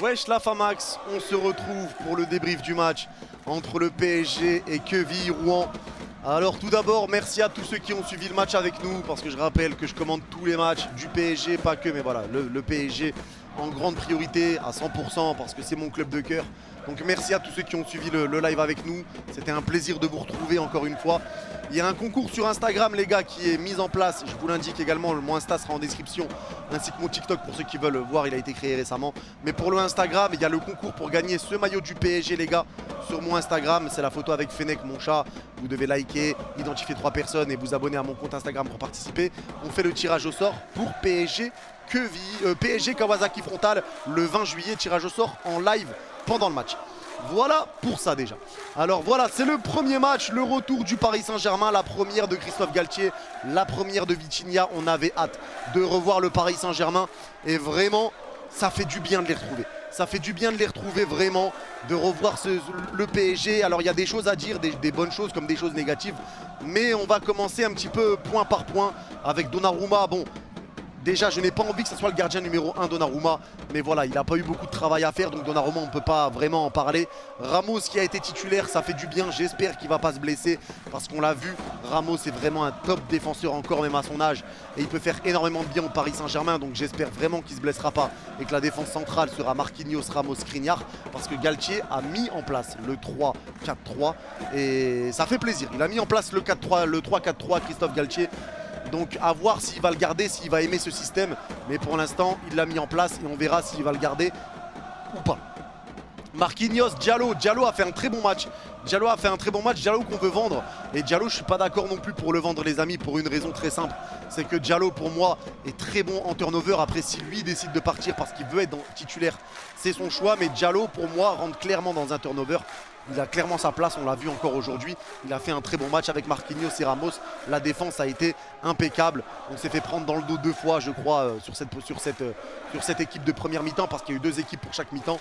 Wesh la Famax, on se retrouve pour le débrief du match entre le PSG et Quevilly Rouen. Alors tout d'abord, merci à tous ceux qui ont suivi le match avec nous, parce que je rappelle que je commande tous les matchs du PSG, pas que, mais voilà, le PSG en grande priorité à 100% parce que c'est mon club de cœur. Donc merci à tous ceux qui ont suivi le live avec nous, c'était un plaisir de vous retrouver encore une fois. Il y a un concours sur Instagram les gars qui est mis en place, je vous l'indique également, mon Insta sera en description, ainsi que mon TikTok pour ceux qui veulent voir, il a été créé récemment. Mais pour le Instagram, il y a le concours pour gagner ce maillot du PSG les gars, sur mon Instagram, c'est la photo avec Fennec, mon chat. Vous devez liker, identifier 3 personnes et vous abonner à mon compte Instagram pour participer. On fait le tirage au sort pour PSG Quevilly, PSG Kawasaki Frontale le 20 juillet, tirage au sort en live pendant le match. Voilà pour ça déjà. Alors voilà, c'est le premier match, le retour du Paris Saint-Germain, la première de Christophe Galtier, la première de Vitinha. On avait hâte de revoir le Paris Saint-Germain et vraiment, ça fait du bien de les retrouver. Ça fait du bien de les retrouver vraiment, de revoir le PSG. Alors il y a des choses à dire, des bonnes choses comme des choses négatives. Mais on va commencer un petit peu point par point avec Donnarumma. Bon, déjà je n'ai pas envie que ce soit le gardien numéro 1 Donnarumma. Mais voilà, il n'a pas eu beaucoup de travail à faire. Donc Donnarumma on ne peut pas vraiment en parler. Ramos qui a été titulaire, ça fait du bien. J'espère qu'il ne va pas se blesser. Parce qu'on l'a vu, Ramos est vraiment un top défenseur encore même à son âge. Et il peut faire énormément de bien au Paris Saint-Germain. Donc j'espère vraiment qu'il ne se blessera pas. Et que la défense centrale sera Marquinhos, Ramos, Skriniar. Parce que Galtier a mis en place le 3-4-3. Et ça fait plaisir. Il a mis en place le 4-3, le 3-4-3 Christophe Galtier. Donc à voir s'il va le garder, s'il va aimer ce système. Mais pour l'instant, il l'a mis en place et on verra s'il va le garder ou pas. Marquinhos, Diallo a fait un très bon match. Diallo qu'on veut vendre. Et Diallo, je suis pas d'accord non plus pour le vendre les amis, pour une raison très simple. C'est que Diallo pour moi est très bon en turnover. Après si lui décide de partir parce qu'il veut être titulaire, c'est son choix. Mais Diallo pour moi rentre clairement dans un turnover. Il a clairement sa place, on l'a vu encore aujourd'hui. Il a fait un très bon match avec Marquinhos et Ramos. La défense a été impeccable. On s'est fait prendre dans le dos 2 fois je crois sur cette équipe de première mi-temps. Parce qu'il y a eu 2 équipes pour chaque mi-temps.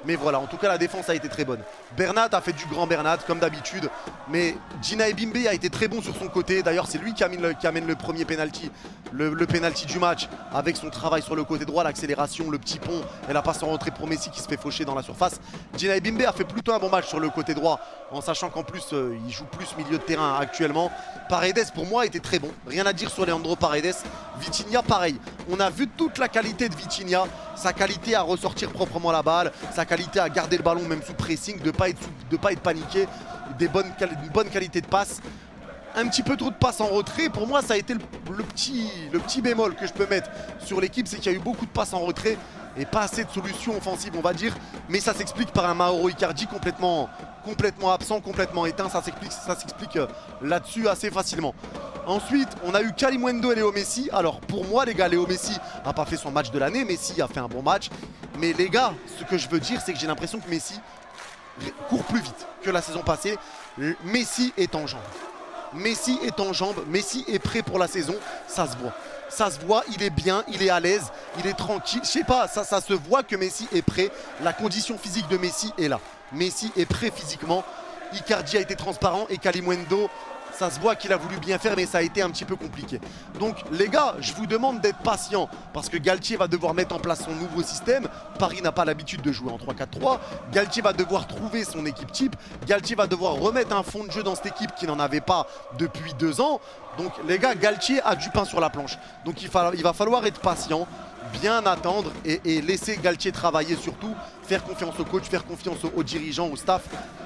Mais voilà, en tout cas la défense a été très bonne. Bernat a fait du grand Bernat comme d'habitude. Mais Djina Ebimbe a été très bon sur son côté. D'ailleurs c'est lui qui amène le premier penalty. Le penalty du match avec son travail sur le côté droit, l'accélération, le petit pont et la passe en retrait pour Messi qui se fait faucher dans la surface. Djina Ebimbe a fait plutôt un bon match sur le côté droit, en sachant qu'en plus il joue plus milieu de terrain actuellement. Paredes pour moi était très bon, rien à dire sur Leandro Paredes. Vitinha pareil, on a vu toute la qualité de Vitinha, sa qualité à ressortir proprement la balle, sa qualité à garder le ballon même sous pressing, de pas être paniqué, une bonne qualité de passe. Un petit peu trop de passes en retrait, pour moi ça a été le petit bémol que je peux mettre sur l'équipe, c'est qu'il y a eu beaucoup de passes en retrait et pas assez de solutions offensives on va dire. Mais ça s'explique par un Mauro Icardi complètement absent, complètement éteint, ça s'explique là-dessus assez facilement. Ensuite on a eu Kalimundo et Léo Messi. Alors pour moi les gars, Léo Messi n'a pas fait son match de l'année, Messi a fait un bon match. Mais les gars, ce que je veux dire c'est que j'ai l'impression que Messi court plus vite que la saison passée. Messi est en jambes. Messi est en jambes, Messi est prêt pour la saison, ça se voit. Ça se voit, il est bien, il est à l'aise, il est tranquille. Je sais pas, ça se voit que Messi est prêt. La condition physique de Messi est là. Messi est prêt physiquement. Icardi a été transparent et Kalimundo, ça se voit qu'il a voulu bien faire mais ça a été un petit peu compliqué. Donc les gars, je vous demande d'être patient parce que Galtier va devoir mettre en place son nouveau système. Paris n'a pas l'habitude de jouer en 3-4-3. Galtier va devoir trouver son équipe type. Galtier va devoir remettre un fond de jeu dans cette équipe qui n'en avait pas depuis 2 ans. Donc les gars, Galtier a du pain sur la planche. Donc il va falloir être patient, bien attendre et laisser Galtier travailler surtout. Faire confiance au coach, faire confiance aux dirigeants, au staff.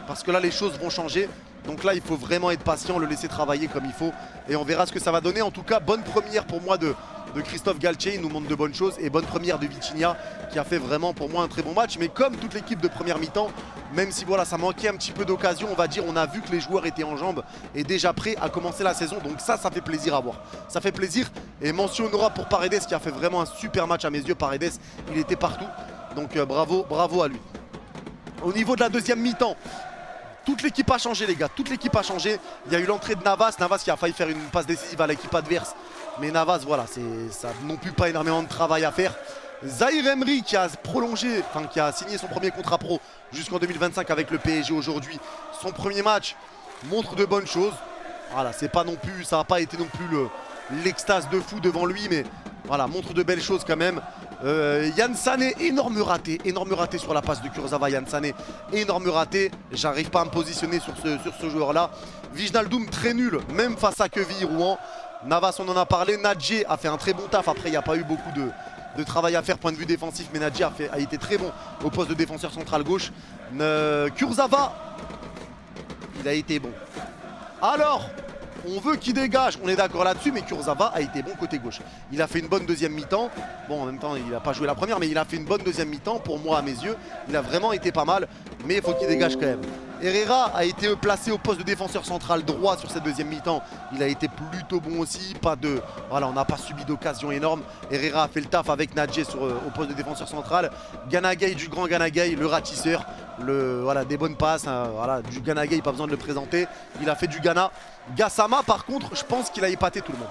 Parce que là les choses vont changer. Donc là il faut vraiment être patient, le laisser travailler comme il faut. Et on verra ce que ça va donner. En tout cas, bonne première pour moi de Christophe Galtier, il nous montre de bonnes choses. Et bonne première de Vitinha qui a fait vraiment pour moi un très bon match. Mais comme toute l'équipe de première mi-temps, même si voilà ça manquait un petit peu d'occasion, on va dire, on a vu que les joueurs étaient en jambes et déjà prêts à commencer la saison. Donc ça fait plaisir à voir. Ça fait plaisir. Et mention honorable pour Paredes qui a fait vraiment un super match à mes yeux. Paredes, il était partout. Donc bravo à lui. Au niveau de la deuxième mi-temps, toute l'équipe a changé les gars, toute l'équipe a changé. Il y a eu l'entrée de Navas qui a failli faire une passe décisive à l'équipe adverse. Mais Navas voilà, ça non plus pas énormément de travail à faire. Zahir Emery qui a prolongé, qui a signé son premier contrat pro jusqu'en 2025 avec le PSG aujourd'hui. Son premier match montre de bonnes choses. Voilà, c'est pas non plus, ça n'a pas été non plus l'extase de fou devant lui, mais voilà, montre de belles choses quand même. Yann Sané, énorme raté sur la passe de Kurzawa. Yann Sané, énorme raté. J'arrive pas à me positionner sur ce joueur-là. Wijnaldum très nul, même face à Quevilly Rouen. Navas, on en a parlé. Nadji a fait un très bon taf. Après, il n'y a pas eu beaucoup de travail à faire point de vue défensif, mais Nadji a été très bon au poste de défenseur central gauche. Kurzawa, il a été bon. Alors, on veut qu'il dégage, on est d'accord là-dessus, mais Kurzawa a été bon côté gauche. Il a fait une bonne deuxième mi-temps. Bon, en même temps, il n'a pas joué la première, mais il a fait une bonne deuxième mi-temps. Pour moi, à mes yeux, il a vraiment été pas mal, mais il faut qu'il dégage quand même. Herrera a été placé au poste de défenseur central droit sur cette deuxième mi-temps. Il a été plutôt bon aussi. Voilà, on n'a pas subi d'occasion énorme. Herrera a fait le taf avec Nadji au poste de défenseur central. Gana Gueye, du grand Gana Gueye, le ratisseur. Voilà, des bonnes passes. Voilà, du Gana Gueye, pas besoin de le présenter. Il a fait du Gana. Gassama, par contre, je pense qu'il a épaté tout le monde.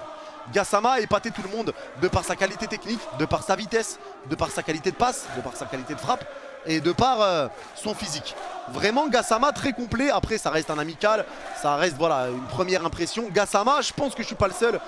Gassama a épaté tout le monde de par sa qualité technique, de par sa vitesse, de par sa qualité de passe, de par sa qualité de frappe et de par son physique. Vraiment Gassama très complet. Après ça reste un amical, ça reste voilà une première impression. Gassama, je pense que je suis pas le seul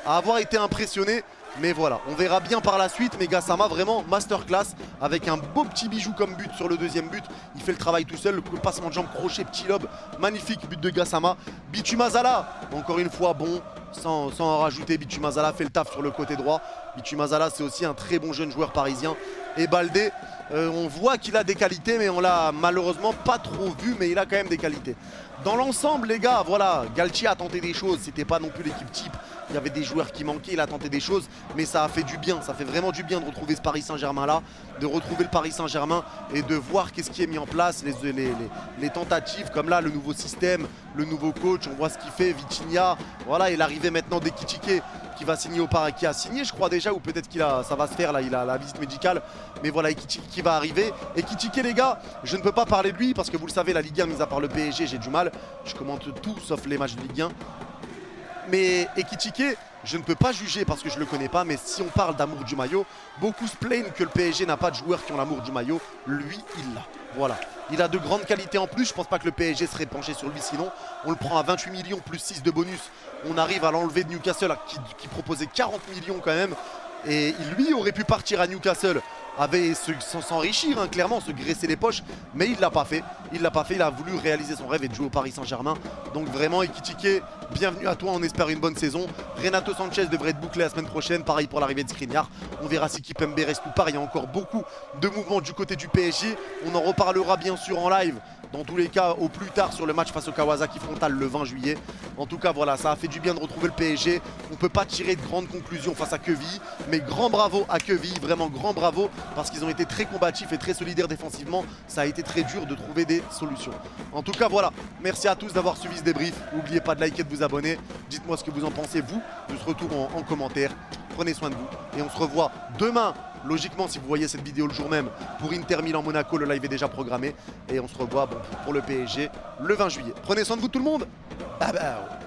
à avoir été impressionné. Mais voilà, on verra bien par la suite. Mais Gassama vraiment masterclass avec un beau petit bijou comme but sur le deuxième but. Il fait le travail tout seul, le passement de jambe crochet, petit lobe, magnifique but de Gassama. Bitumazala, encore une fois bon, sans en rajouter, Bitumazala fait le taf sur le côté droit. Bitumazala c'est aussi un très bon jeune joueur parisien. Et Baldé, on voit qu'il a des qualités, mais on l'a malheureusement pas trop vu, mais il a quand même des qualités. Dans l'ensemble les gars, voilà, Galtier a tenté des choses, c'était pas non plus l'équipe type. Il y avait des joueurs qui manquaient, il a tenté des choses, mais ça a fait du bien, ça fait vraiment du bien de retrouver ce Paris Saint-Germain là, de retrouver le Paris Saint-Germain et de voir qu'est-ce qui est mis en place, les tentatives comme là, le nouveau système, le nouveau coach, on voit ce qu'il fait, Vitinha, voilà, et l'arrivée maintenant d'Ekitike qui va signer au Paris, qui a signé je crois déjà, ou peut-être ça va se faire là, il a la visite médicale, mais voilà, Ekitike qui va arriver. Ekitike les gars, je ne peux pas parler de lui parce que vous le savez, la Ligue 1 mis à part le PSG, j'ai du mal, je commente tout sauf les matchs de Ligue 1. Mais Ekitike, je ne peux pas juger parce que je ne le connais pas, mais si on parle d'amour du maillot, beaucoup se plaignent que le PSG n'a pas de joueurs qui ont l'amour du maillot. Lui, il l'a. Voilà. Il a de grandes qualités en plus. Je ne pense pas que le PSG serait penché sur lui sinon. On le prend à 28 millions plus 6 de bonus. On arrive à l'enlever de Newcastle qui proposait 40 millions quand même. Et lui aurait pu partir à Newcastle s'enrichir hein, clairement, se graisser les poches, mais il l'a pas fait. Il l'a pas fait, il a voulu réaliser son rêve et de jouer au Paris Saint-Germain. Donc vraiment Ekitike, bienvenue à toi, on espère une bonne saison. Renato Sanchez devrait être bouclé la semaine prochaine, pareil pour l'arrivée de Skriniar. On verra si Kipembe reste ou pas, il y a encore beaucoup de mouvements du côté du PSG. On en reparlera bien sûr en live, dans tous les cas au plus tard sur le match face au Kawasaki Frontale le 20 juillet. En tout cas voilà, ça a fait du bien de retrouver le PSG. On ne peut pas tirer de grandes conclusions face à Quevilly, mais grand bravo à Quevilly, vraiment grand bravo, parce qu'ils ont été très combatifs et très solidaires défensivement. Ça a été très dur de trouver des solutions. En tout cas voilà, merci à tous d'avoir suivi ce débrief. N'oubliez pas de liker et de vous abonner. Dites-moi ce que vous en pensez vous de ce retour en commentaire. Prenez soin de vous et on se revoit demain. Logiquement, si vous voyez cette vidéo le jour même, pour Inter Milan Monaco, le live est déjà programmé. Et on se revoit pour le PSG le 20 juillet. Prenez soin de vous tout le monde. Bye bye.